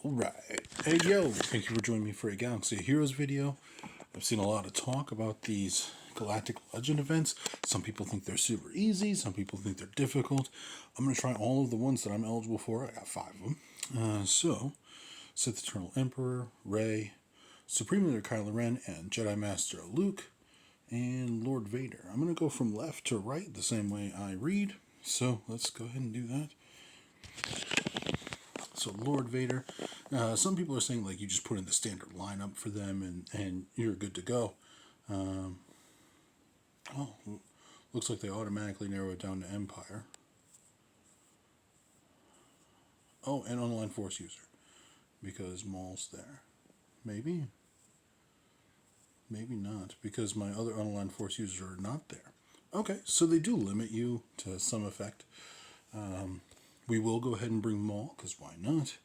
Alright. Hey yo, thank you for joining me for a Galaxy of Heroes video. I've seen a lot of talk about these Galactic Legend events. Some people think they're super easy, some people think they're difficult. I'm going to try all of the ones that I'm eligible for. I got 5 of them. Sith Eternal Emperor, Rey, Supreme Leader Kylo Ren, and Jedi Master Luke, and Lord Vader. I'm going to go from left to right the same way I read. So let's go ahead and do that. So Lord Vader, some people are saying like you just put in the standard lineup for them and you're good to go. Looks like they automatically narrow it down to Empire. Oh, and online Force user, because Maul's there. Maybe not, because my other online Force users are not there. Okay, so they do limit you to some effect. We will go ahead and bring Maul, because why not?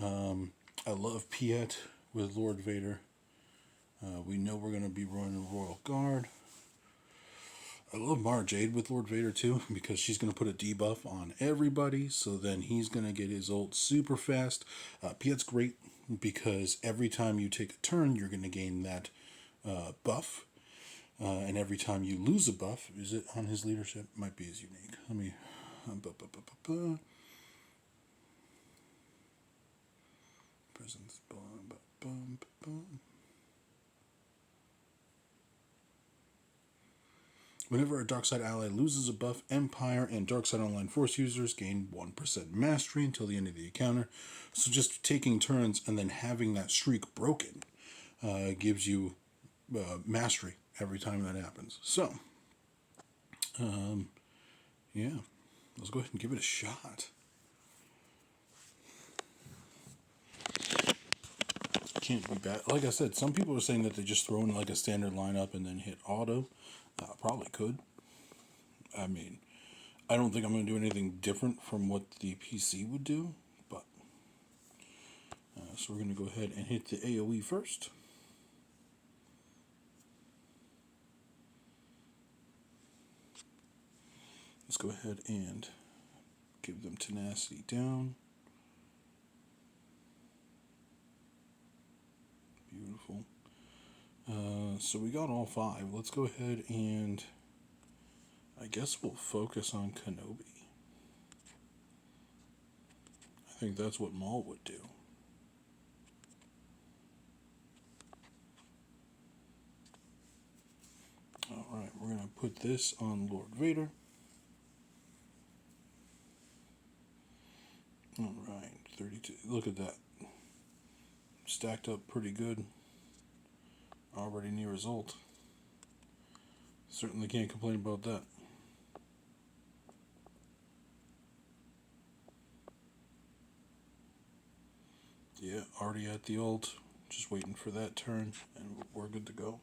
I love Piet with Lord Vader. We know we're going to be running Royal Guard. I love Mara Jade with Lord Vader too, because she's going to put a debuff on everybody, so then he's going to get his ult super fast. Piet's great because every time you take a turn, you're going to gain that buff. And every time you lose a buff, is it on his leadership? Might be his unique. Let me... Presence. Whenever a Darkside ally loses a buff, Empire and Darkside Online Force users gain 1% mastery until the end of the encounter. So just taking turns and then having that streak broken gives you mastery every time that happens. So, yeah, let's go ahead and give it a shot. Can't be bad. Like I said, some people are saying that they just throw in like a standard lineup and then hit auto. Probably could. I mean, I don't think I'm going to do anything different from what the PC would do, but so we're going to go ahead and hit the AoE first. Let's go ahead and give them tenacity down. Beautiful. So we got all 5. Let's go ahead and I guess we'll focus on Kenobi. I think that's what Maul would do. Alright, we're going to put this on Lord Vader. Alright, 32. Look at that. Stacked up pretty good. Already near result. Certainly can't complain about that. Yeah, already at the ult. Just waiting for that turn, and we're good to go.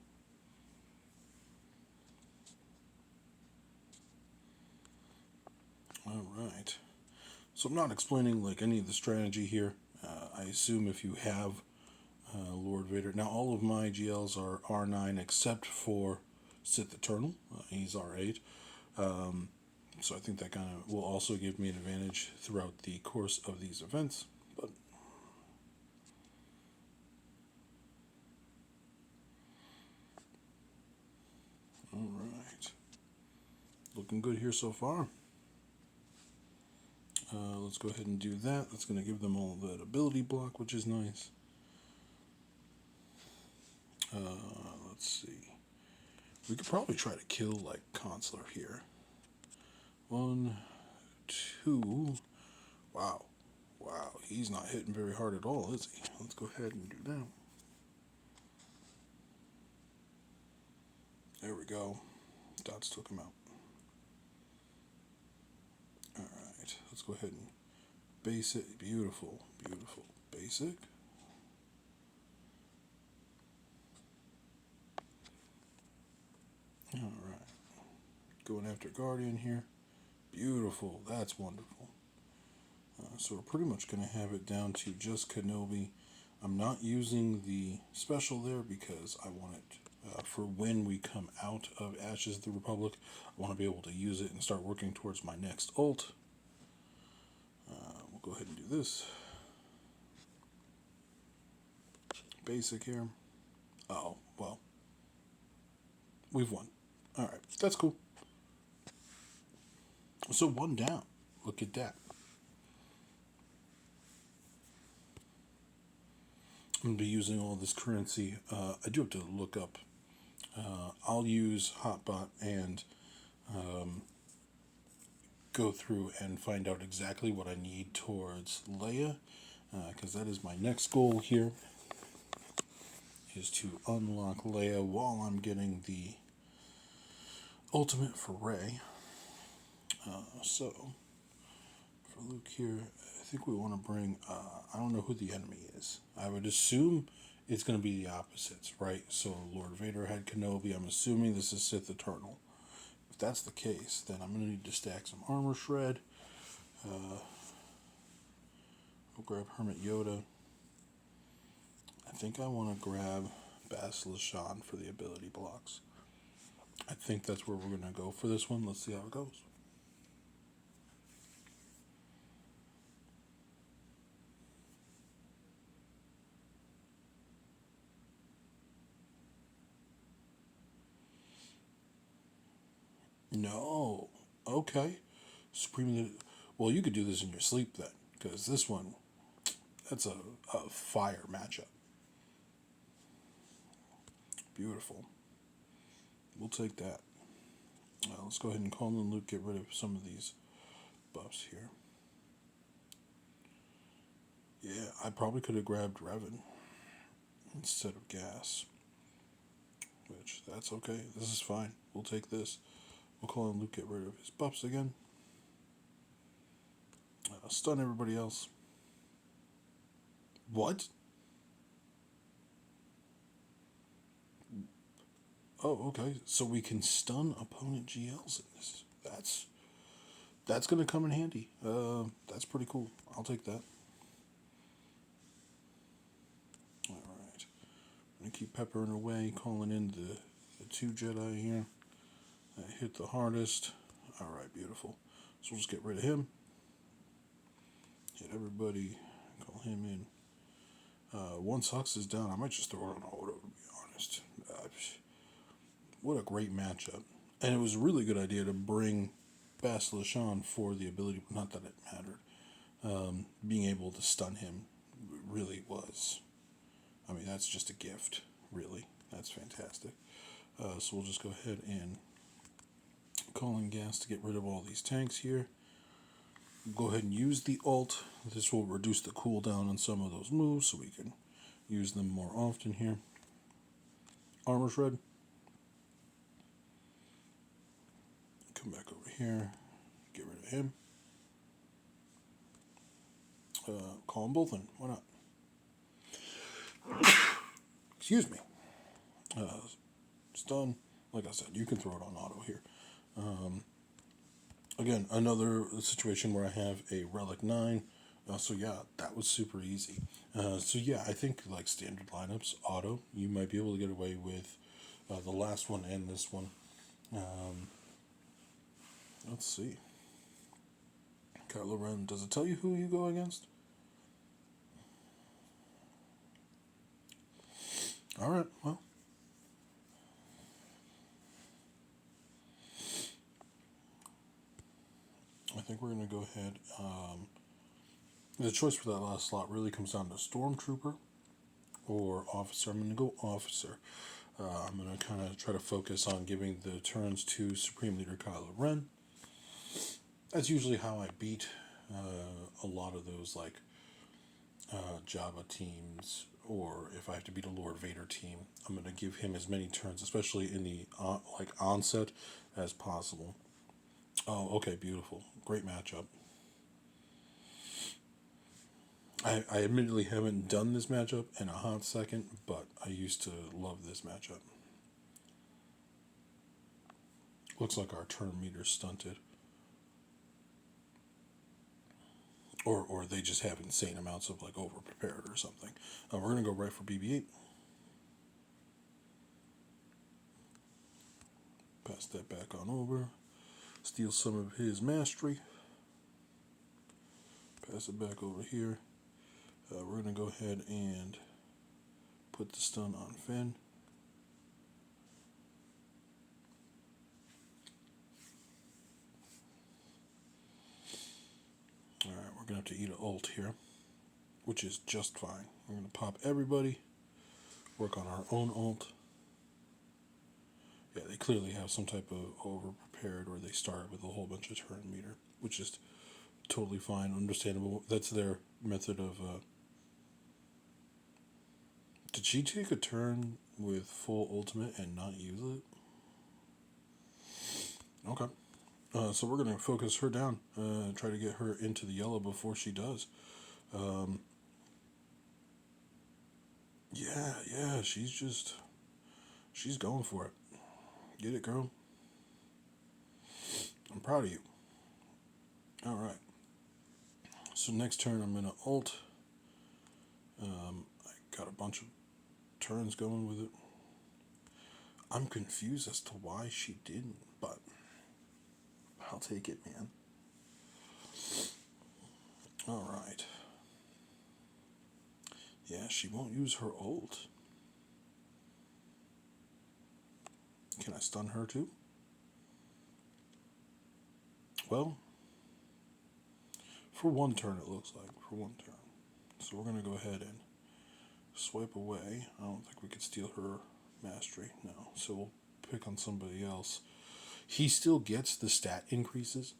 Alright. So I'm not explaining like any of the strategy here. I assume if you have Lord Vader. Now all of my GLs are R9 except for Sith Eternal. He's R8. So I think that kind of will also give me an advantage throughout the course of these events. But alright. Looking good here so far. Let's go ahead and do that. That's going to give them all that ability block, which is nice. Let's see. We could probably try to kill, like, Consular here. 1, 2. Wow. Wow, he's not hitting very hard at all, is he? Let's go ahead and do that. There we go. Dots took him out. Alright, let's go ahead and base it. Beautiful, beautiful. Basic. Alright. Going after Guardian here. Beautiful. That's wonderful. So we're pretty much going to have it down to just Kenobi. I'm not using the special there because I want it for when we come out of Ashes of the Republic. I want to be able to use it and start working towards my next ult. We'll go ahead and do this. basic here. Oh, well, we've won. Alright, that's cool. So one down. Look at that. I'm going to be using all this currency. I do have to look up. I'll use Hotbot and go through and find out exactly what I need towards Leia, because that is my next goal here, is to unlock Leia while I'm getting the ultimate for Rey. So, for Luke here, I think we want to bring, I don't know who the enemy is. I would assume it's going to be the opposites, right? So Lord Vader had Kenobi. I'm assuming this is Sith Eternal. If that's the case, then I'm going to need to stack some armor shred. I'll grab Hermit Yoda. I think I want to grab Bastila Shan for the ability blocks. I think that's where we're going to go for this one. Let's see how it goes. No. Okay. Supreme. Well, you could do this in your sleep then, because this one, that's a fire matchup. Beautiful. We'll take that. Let's go ahead and call in Luke, get rid of some of these buffs here. Yeah, I probably could have grabbed Revan instead of Gas. Which, that's okay. This is fine. We'll take this. We'll call in Luke, get rid of his buffs again. Stun everybody else. What? Oh, okay. So we can stun opponent GLs in this. That's gonna come in handy. That's pretty cool. I'll take that. All right. I'm gonna keep peppering away, calling in the two Jedi here. I hit the hardest. All right, beautiful. So we'll just get rid of him. Hit everybody. Call him in. Once Hux is down, I might just throw it on auto, to be honest. What a great matchup. And it was a really good idea to bring Bastila Shan for the ability, not that it mattered. Being able to stun him really was. I mean, that's just a gift, really. That's fantastic. So we'll just go ahead and call in Gas to get rid of all these tanks here. Go ahead and use the ult. This will reduce the cooldown on some of those moves so we can use them more often here. Armor shred. Come back over here. Get rid of him. Call them both in. Why not? Excuse me. Stun. Like I said, you can throw it on auto here. Again, another situation where I have a Relic 9. So yeah, that was super easy. So yeah, I think like standard lineups, auto, you might be able to get away with the last one and this one. Let's see. Kylo Ren, does it tell you who you go against? Alright, well. I think we're going to go ahead. The choice for that last slot really comes down to Stormtrooper or Officer. I'm going to go Officer. I'm going to kind of try to focus on giving the turns to Supreme Leader Kylo Ren. That's usually how I beat a lot of those like Jabba teams, or if I have to beat a Lord Vader team, I'm going to give him as many turns, especially in the onset, as possible. Oh, okay, beautiful. Great matchup. I admittedly haven't done this matchup in a hot second, but I used to love this matchup. Looks like our turn meter's stunted. Or they just have insane amounts of like over prepared or something. We're going to go right for BB-8. Pass that back on over. Steal some of his mastery. Pass it back over here. We're going to go ahead and put the stun on Finn. Alright, we're going to have to eat an ult here, which is just fine. We're going to pop everybody, work on our own ult. Yeah, they clearly have some type of over-prepared, or they start with a whole bunch of turn meter, which is totally fine, understandable. That's their method of... Did she take a turn with full ultimate and not use it? Okay. So we're going to focus her down, try to get her into the yellow before she does. Yeah, she's going for it. Get it, girl. I'm proud of you. Alright. So next turn I'm going to ult. I got a bunch of turns going with it. I'm confused as to why she didn't, but I'll take it, man. Alright. Yeah, she won't use her ult. Can I stun her too? Well, for one turn it looks like. For one turn. So we're going to go ahead and swipe away. I don't think we could steal her mastery. No. So we'll pick on somebody else. He still gets the stat increases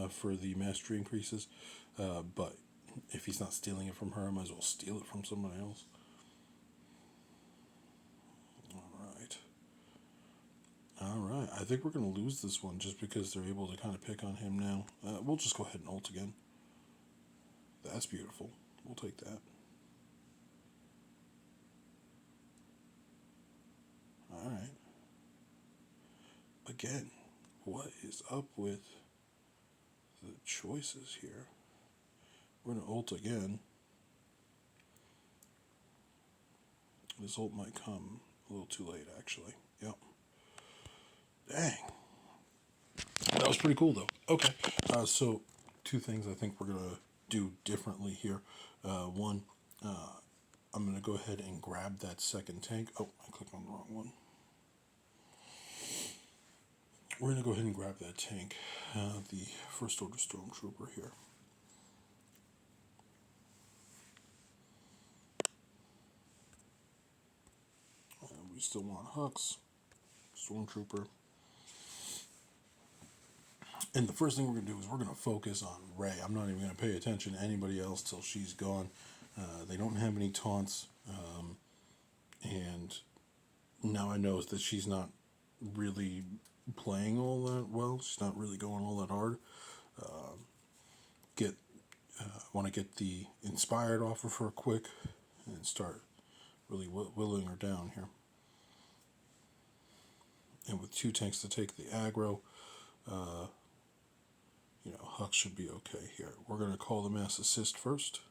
for the mastery increases. But if he's not stealing it from her, I might as well steal it from somebody else. Alright. I think we're going to lose this one just because they're able to kind of pick on him now. We'll just go ahead and ult again. That's beautiful. We'll take that. Alright. Again, what is up with the choices here? We're going to ult again. This ult might come a little too late, actually. Yep. Dang. That was pretty cool, though. Okay. So, two things I think we're going to do differently here. One, I'm going to go ahead and grab that second tank. Oh, I clicked on the wrong one. We're going to go ahead and grab that tank, the First Order Stormtrooper here. We still want Hux, Stormtrooper. And the first thing we're going to do is we're going to focus on Rey. I'm not even going to pay attention to anybody else till she's gone. They don't have any taunts. And now I know that she's not really playing all that well. She's not really going all that hard. Want to get the inspired off of her quick and start really willing her down here. And with two tanks to take the aggro, Hux should be okay here. We're going to call the mass assist first.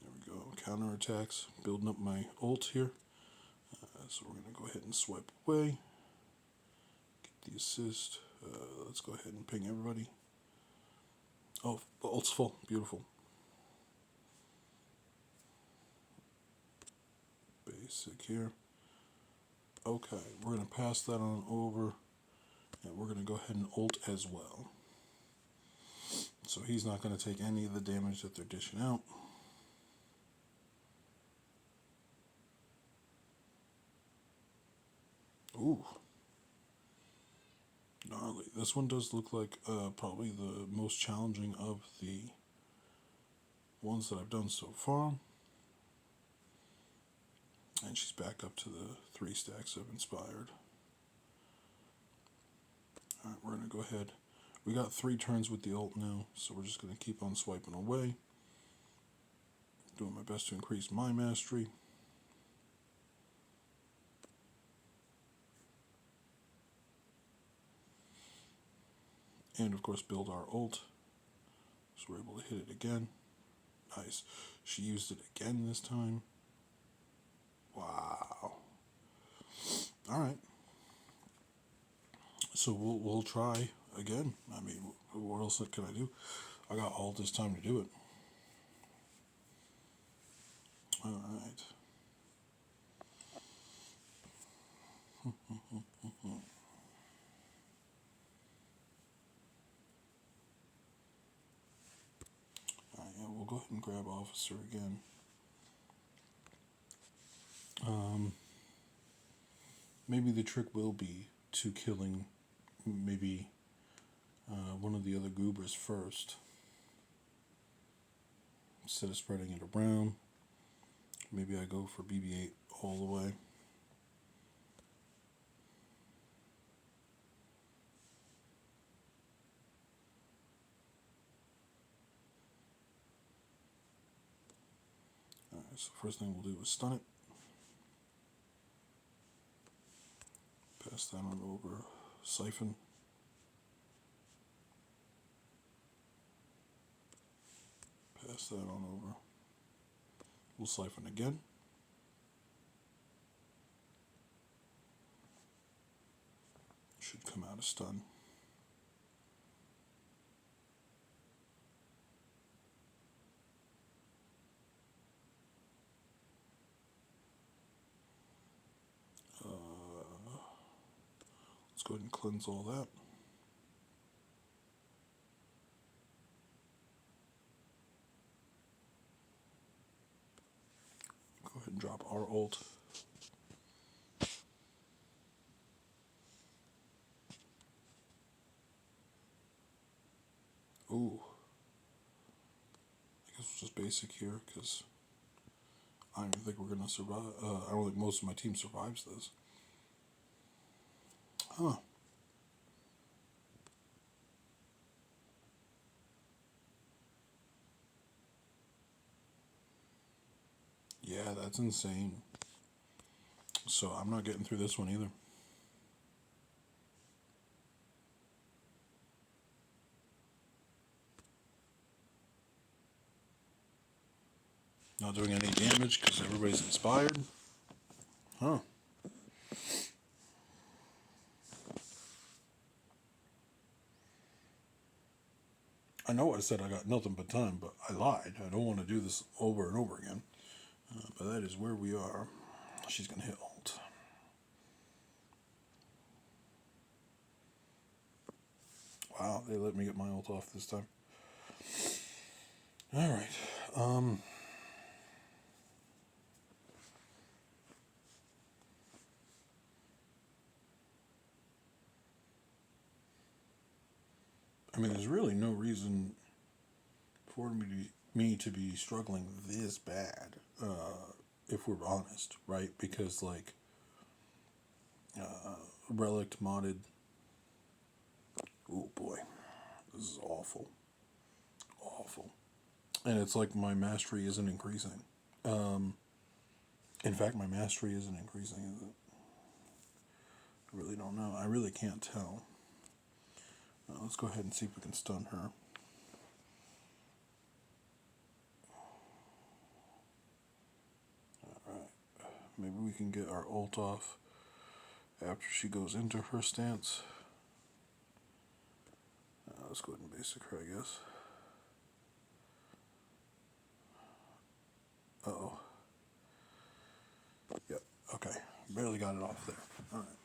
There we go. Counterattacks. Building up my ult here. So we're going to go ahead and swipe away. Get the assist. Let's go ahead and ping everybody. Oh, the ult's full. Beautiful. Basic here. Okay, we're going to pass that on over. And we're going to go ahead and ult as well. So he's not going to take any of the damage that they're dishing out. Ooh. Gnarly. This one does look like probably the most challenging of the ones that I've done so far. And she's back up to the 3 stacks of inspired. Alright, we're going to go ahead. We got 3 turns with the ult now, so we're just going to keep on swiping away. Doing my best to increase my mastery. And of course build our ult. So we're able to hit it again. Nice. She used it again this time. Wow. Alright. So we'll try again. I mean, what else can I do? I got all this time to do it. All right. All right, yeah, we'll go ahead and grab officer again. Maybe the trick will be to killing maybe one of the other goobers first instead of spreading it around. Maybe I go for BB-8 all the way. All right, so first thing we'll do is stun it. Pass that on over. Siphon. Pass that on over. We'll siphon again. Should come out of stun. Let's go ahead and cleanse all that. Go ahead and drop our ult. Ooh. I guess it's just basic here because I don't even think we're going to survive. I don't think most of my team survives this. Huh. Yeah, that's insane. So I'm not getting through this one either. Not doing any damage because everybody's inspired. Huh. I know I said I got nothing but time, but I lied. I don't want to do this over and over again. But that is where we are. She's going to hit ult. Wow, they let me get my ult off this time. All right. I mean, there's really no reason for me to be struggling this bad, if we're honest, right? Because, like, Relic modded. Oh boy, this is awful. Awful. And it's like my mastery isn't increasing. In fact, my mastery isn't increasing, is it? I really don't know. I really can't tell. Let's go ahead and see if we can stun her. Alright. Maybe we can get our ult off after she goes into her stance. Let's go ahead and basic her, I guess. Uh-oh. Yep, okay. Barely got it off there. Alright.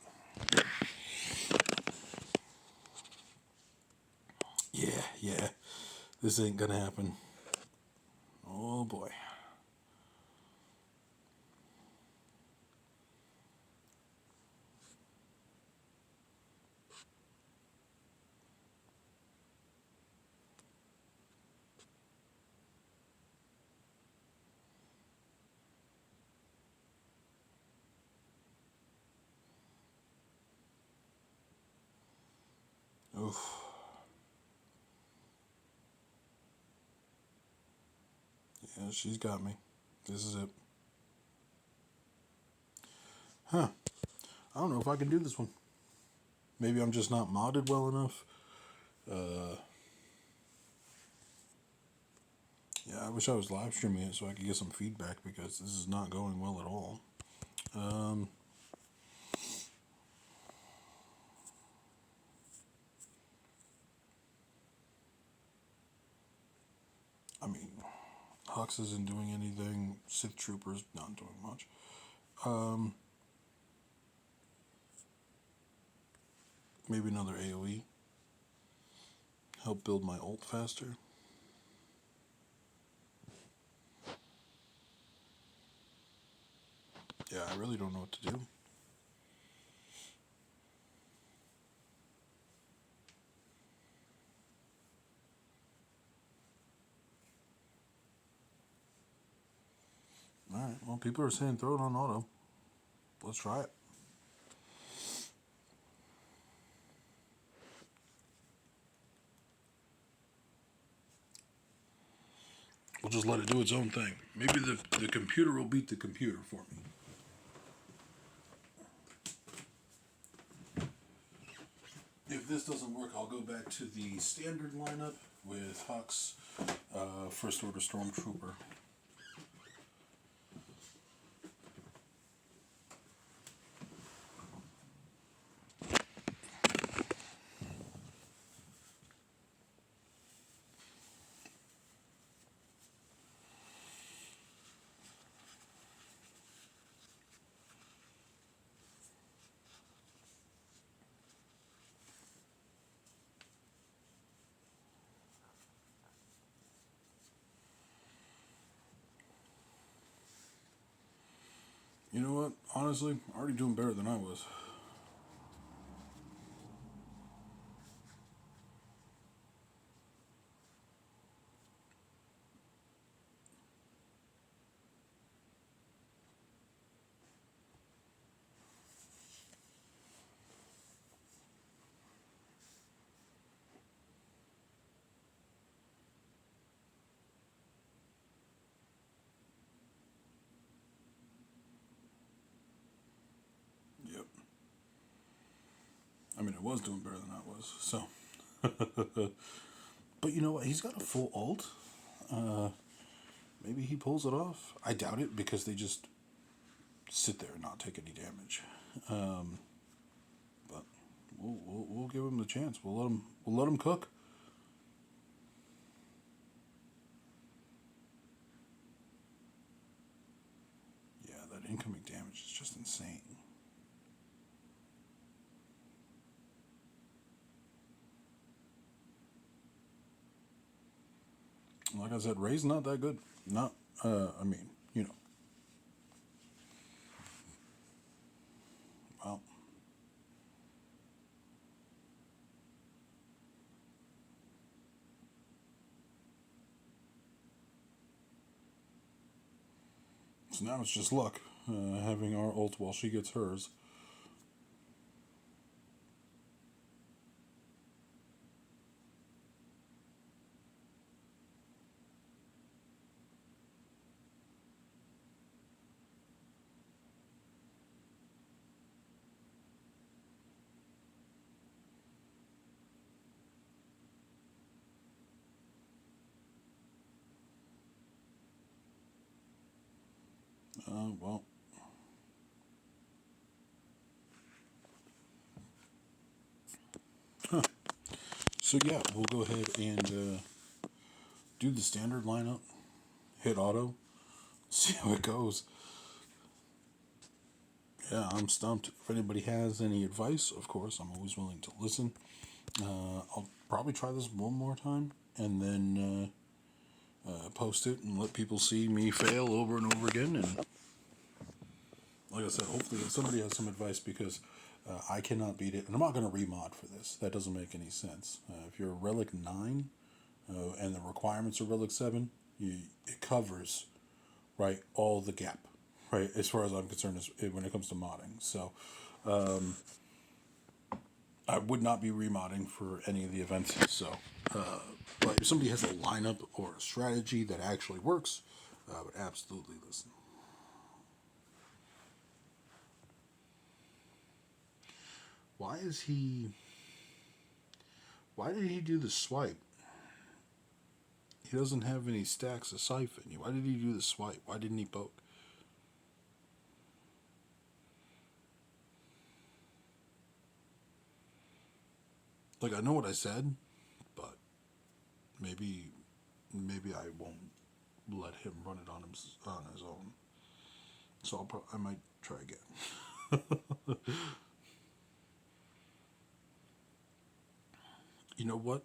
Yeah. This ain't gonna happen. Oh boy. Oof. Yeah, she's got me. This is it. Huh. I don't know if I can do this one. Maybe I'm just not modded well enough. Yeah, I wish I was live streaming it so I could get some feedback because this is not going well at all. Hux isn't doing anything. Sith Troopers not doing much. Um, Maybe another AoE. Help build my ult faster. Yeah, I really don't know what to do. Alright, well, people are saying throw it on auto. Let's try it. We'll just let it do its own thing. Maybe the computer will beat the computer for me. If this doesn't work, I'll go back to the standard lineup with Hux, First Order Stormtrooper. You know what? Honestly, already doing better than I was. Yep. I mean, I was doing better than I was. So, but you know what? He's got a full ult. Maybe he pulls it off. I doubt it because they just sit there and not take any damage. But we'll give him the chance. We'll let him cook. Yeah, that incoming damage is just insane. Like I said, Ray's not that good. Not, I mean, you know. Well, so now it's just luck having our ult while she gets hers. Well, so yeah, we'll go ahead and do the standard lineup. Hit auto. See how it goes. Yeah, I'm stumped. If anybody has any advice, of course, I'm always willing to listen. I'll probably try this one more time and then post it and let people see me fail over and over again. And like I said, hopefully somebody has some advice because I cannot beat it. And I'm not going to remod for this. That doesn't make any sense. If you're a Relic 9 and the requirements are Relic 7, it covers, right, all the gap, right, as far as I'm concerned, when it comes to modding. So I would not be remodding for any of the events. So, but if somebody has a lineup or a strategy that actually works, I would absolutely listen. Why is he? Why did he do the swipe? He doesn't have any stacks of siphon. Why did he do the swipe? Why didn't he poke? Like I know what I said, but maybe I won't let him run it on his own. So I might try again. You know what?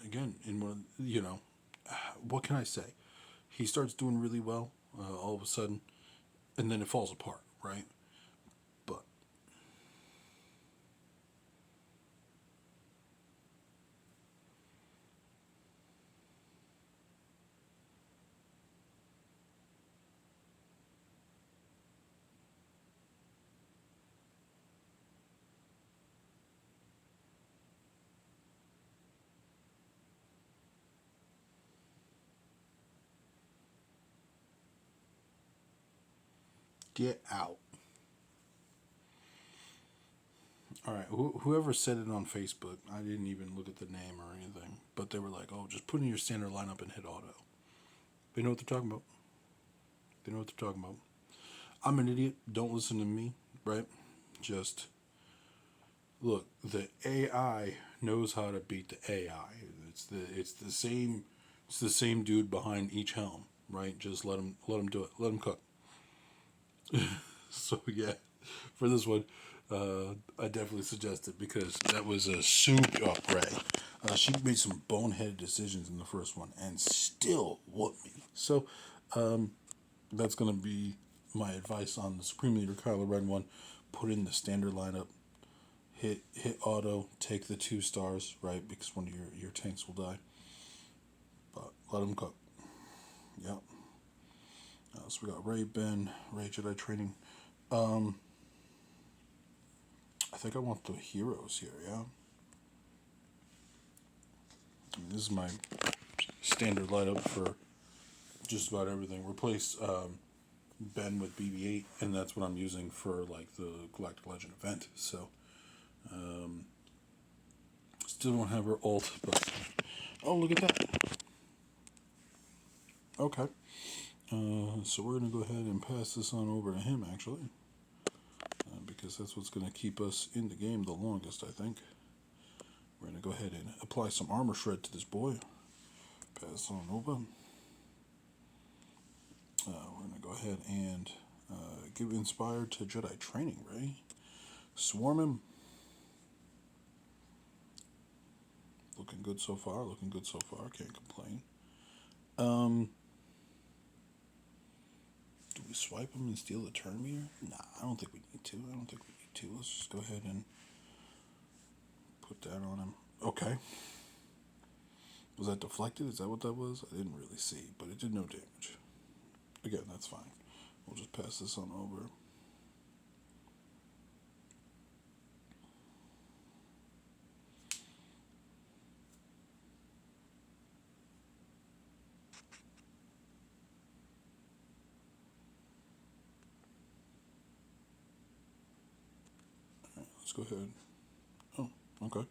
Again, in one, what can I say? He starts doing really well all of a sudden, and then it falls apart, right? But get out. All right, whoever said it on Facebook, I didn't even look at the name or anything, but they were like, "Oh, just put in your standard lineup and hit auto." They know what they're talking about. They know what they're talking about. I'm an idiot. Don't listen to me, right? Just look. The AI knows how to beat the AI. It's the same dude behind each helm, right? Just let him do it. Let him cook. So yeah, for this one, I definitely suggest it because that was a souped up Ray. She made some boneheaded decisions in the first one and still whooped me. So that's gonna be my advice on the Supreme Leader Kylo Ren one. Put in the standard lineup. Hit auto. Take the 2 stars, right? Because one of your tanks will die. But let them cook. Yep. So we got Ray Ben, Ray Jedi Training. I think I want the heroes here, yeah? This is my standard lineup for just about everything. Replace Ben with BB-8, and that's what I'm using for like the Galactic Legend event. So, still don't have her ult, but oh, look at that. Okay. So we're gonna go ahead and pass this on over to him, actually, because that's what's gonna keep us in the game the longest, I think. We're gonna go ahead and apply some armor shred to this boy. Pass on over. We're gonna go ahead and give inspired to Jedi Training, Ray. Swarm him. Looking good so far. Looking good so far. Can't complain. Do we swipe him and steal the turn meter? Nah, I don't think we need to. I don't think we need to. Let's just go ahead and put that on him. Okay. Was that deflected? Is that what that was? I didn't really see, but it did no damage. Again, that's fine. We'll just pass this on over. Let's go ahead. Oh, okay.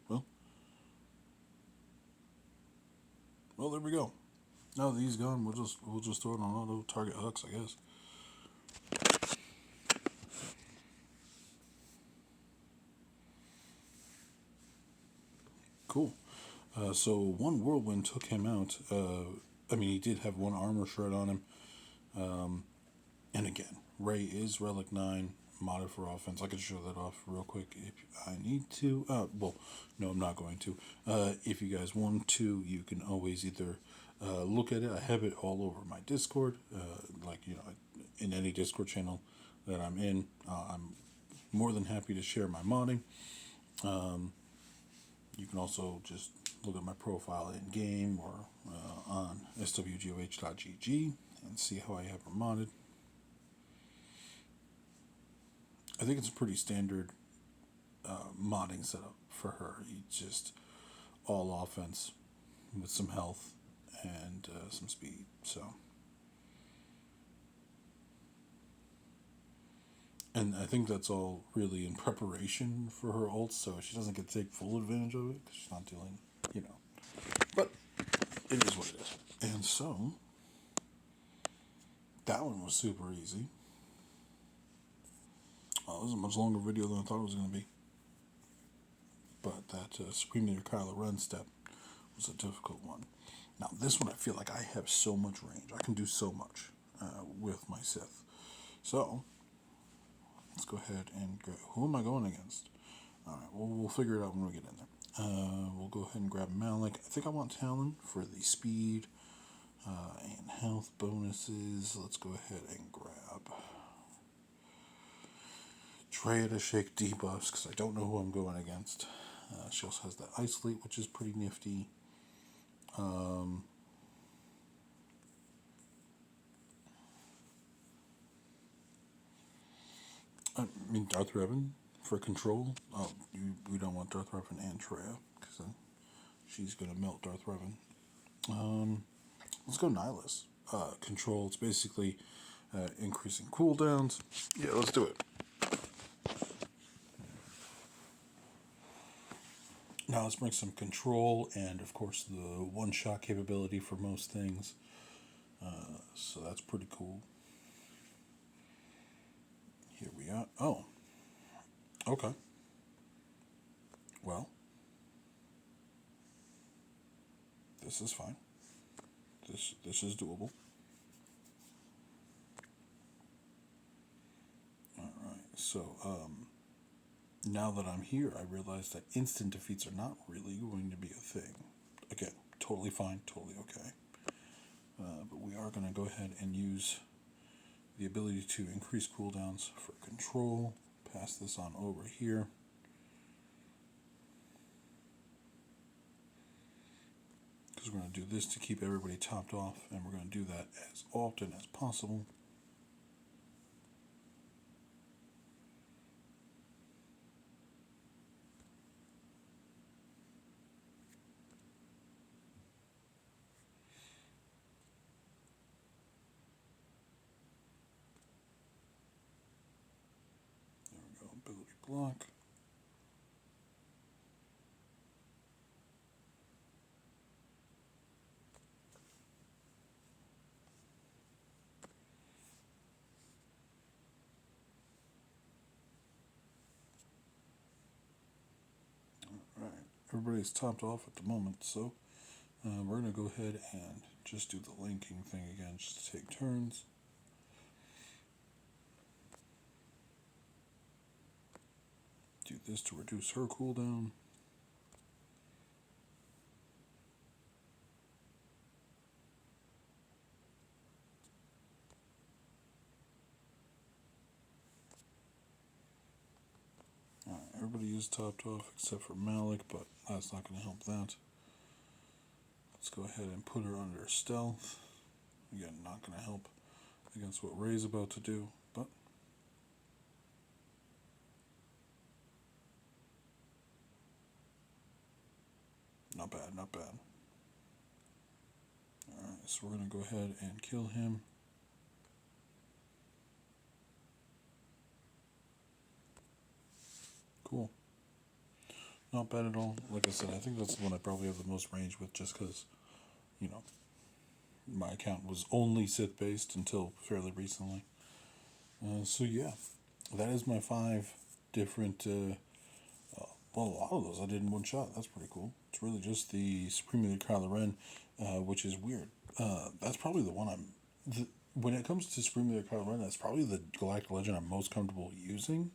Well, there we go. Now that he's gone, we'll just throw it on auto target Hux, I guess. Cool. So one whirlwind took him out. He did have one armor shred on him. And again, Ray is Relic 9, modded for offense. I can show that off real quick if I need to. No, I'm not going to. If you guys want to, you can always either look at it. I have it all over my Discord, in any Discord channel that I'm in. I'm more than happy to share my modding. You can also just look at my profile in game or on swgoh.gg and see how I have her modded. I think it's a pretty standard modding setup for her. You just all offense with some health and some speed. So, and I think that's all really in preparation for her ult, so she doesn't get to take full advantage of it because she's not dealing, But it is what it is. And so, that one was super easy. Oh, this is a much longer video than I thought it was going to be. but that Supreme Leader Kylo Ren step was a difficult one. Now, this one I feel like I have so much range. I can do so much with my Sith. So, let's go ahead and go. Who am I going against? Alright, well, we'll figure it out when we get in there. We'll go ahead and grab Malak. I think I want Talon for the speed and health bonuses. Let's go ahead and grab Traya to shake debuffs because I don't know who I'm going against. She also has that Ice Fleet, which is pretty nifty. I mean, Darth Revan for control. Oh, we don't want Darth Revan and Traya because then she's going to melt Darth Revan. Let's go Nihilus. Control, it's basically increasing cooldowns. Yeah, let's do it. Now let's bring some control and, of course, the one-shot capability for most things. So that's pretty cool. Here we are. Oh, okay. Well, this is fine. This is doable. All right. So now that I'm here, I realize that instant defeats are not really going to be a thing. Again, totally fine, totally okay. But we are going to go ahead and use the ability to increase cooldowns for control. Pass this on over here. Because we're going to do this to keep everybody topped off, and we're going to do that as often as possible. There we go, ability block. Alright, everybody's topped off at the moment, so we're going to go ahead and just do the linking thing again, just to take turns. Do this to reduce her cooldown. Alright, everybody is topped off except for Malak, but that's not going to help that. Let's go ahead and put her under stealth. Again, not going to help against what Rey's about to do, but not bad, not bad. Alright, so we're going to go ahead and kill him. Cool. Not bad at all. Like I said, I think that's the one I probably have the most range with just because, you know, my account was only Sith based until fairly recently. So yeah, that is my 5 different. Well, a lot of those I did in one shot. That's pretty cool. It's really just the Supreme Leader Kylo Ren, which is weird. That's probably the one when it comes to Supreme Leader Kylo Ren, that's probably the Galactic Legend I'm most comfortable using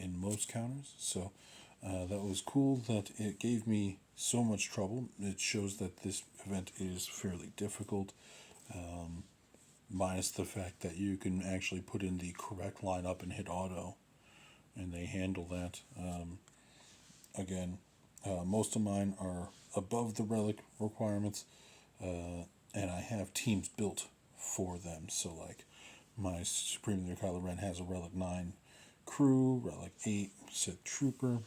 in most counters. So that was cool that it gave me so much trouble. It shows that this event is fairly difficult, minus the fact that you can actually put in the correct lineup and hit auto, and they handle that. Again, most of mine are above the relic requirements, and I have teams built for them. So, like, my Supreme Leader Kylo Ren has a Relic 9 crew, Relic 8 Sith Trooper,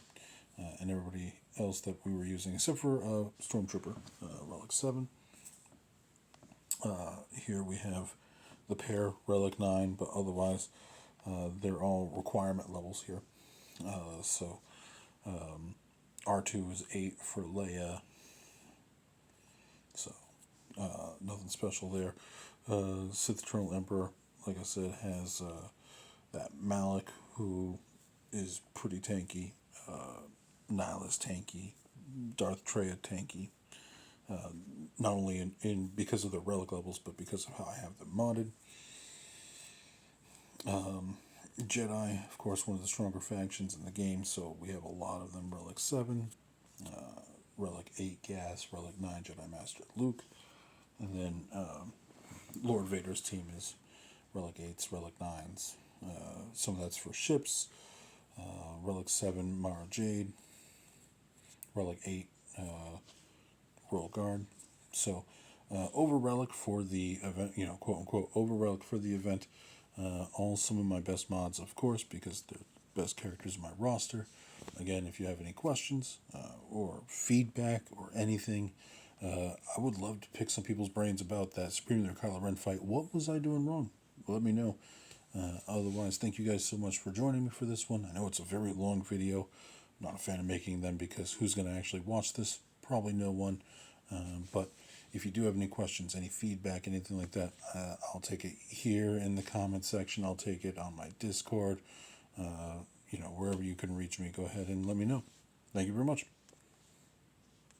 and everybody else that we were using, except for Stormtrooper, Relic 7. Here we have the pair, Relic 9, but otherwise they're all requirement levels here. So R2 is 8 for Leia, so nothing special there. Sith Eternal Emperor, like I said, has that Malak, who is pretty tanky. Nihilus tanky, Darth Treya tanky. Not only in because of the relic levels, but because of how I have them modded. Jedi, of course, one of the stronger factions in the game, so we have a lot of them. Relic 7, Relic 8 Gas, Relic 9 Jedi Master Luke, and then Lord Vader's team is Relic 8s, Relic 9s. Some of that's for ships. Relic 7 Mara Jade, Relic 8 Royal Guard. So, over relic for the event, quote unquote, over relic for the event. All some of my best mods, of course, because they're the best characters in my roster. Again, if you have any questions or feedback or anything, I would love to pick some people's brains about that Supreme Leader Kylo Ren fight. What was I doing wrong? Let me know. Otherwise, thank you guys so much for joining me for this one. I know it's a very long video. I'm not a fan of making them because who's going to actually watch this? Probably no one. But if you do have any questions, any feedback, anything like that, I'll take it here in the comment section. I'll take it on my Discord. Wherever you can reach me, go ahead and let me know. Thank you very much.